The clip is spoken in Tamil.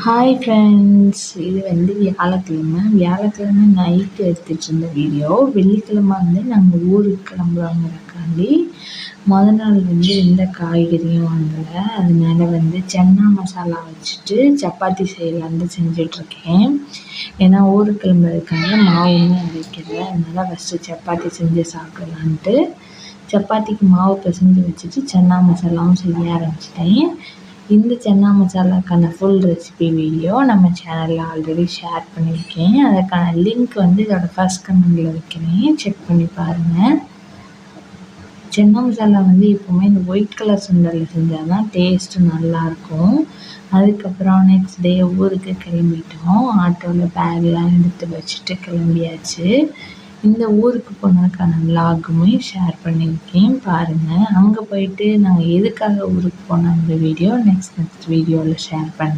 ஹாய் ஃப்ரெண்ட்ஸ், இது வியாழக்கிழமை நைட்டு எடுத்துகிட்டு இருந்த வீடியோ. வெள்ளிக்கிழமை நாங்கள் ஊருக்கு கிளம்புறோங்கிறக்காண்டி நாள் எந்த காய்கறியும் வாங்கலை. அதனால சன்னா மசாலா வச்சுட்டு சப்பாத்தி செய்யலான்னு செஞ்சிட்ருக்கேன். ஏன்னா ஊருக்கு கிளம்புறதுக்காக மாவுமே அரைக்கலை. அதனால் ஃபஸ்ட்டு சப்பாத்தி செஞ்சு சாப்பிடலான்ட்டு சப்பாத்திக்கு மாவு பிசைஞ்சு வச்சுட்டு சன்னா மசாலாவும் செய்ய ஆரம்பிச்சிட்டேன். இந்த சன்னா மசாலாக்கான ஃபுல் ரெசிபி வீடியோ நம்ம சேனலில் ஆல்ரெடி ஷேர் பண்ணியிருக்கேன். அதுக்கான லிங்க் இதோட ஃபர்ஸ்ட் கமெண்டில் வைக்கிறேன், செக் பண்ணி பாருங்கள். சன்னா மசாலா எப்போவுமே இந்த ஒயிட் கலர் சுண்டலில் செஞ்சால் தான் டேஸ்ட்டு நல்லாயிருக்கும். அதுக்கப்புறம் நெக்ஸ்ட் டே ஊருக்கு கிளம்பிட்டோம். ஆட்டோவில் பேக்லாம் எடுத்து வச்சுட்டு கிளம்பியாச்சு. இந்த ஊருக்கு போனதுக்கான விலாகுமே ஷேர் பண்ணியிருக்கேன், பாருங்கள். அங்கே போயிட்டு நாங்கள் எதுக்காக ஊருக்கு போனோங்கிற வீடியோ நெக்ஸ்ட் வீடியோவில் ஷேர் பண்ணுறேன்.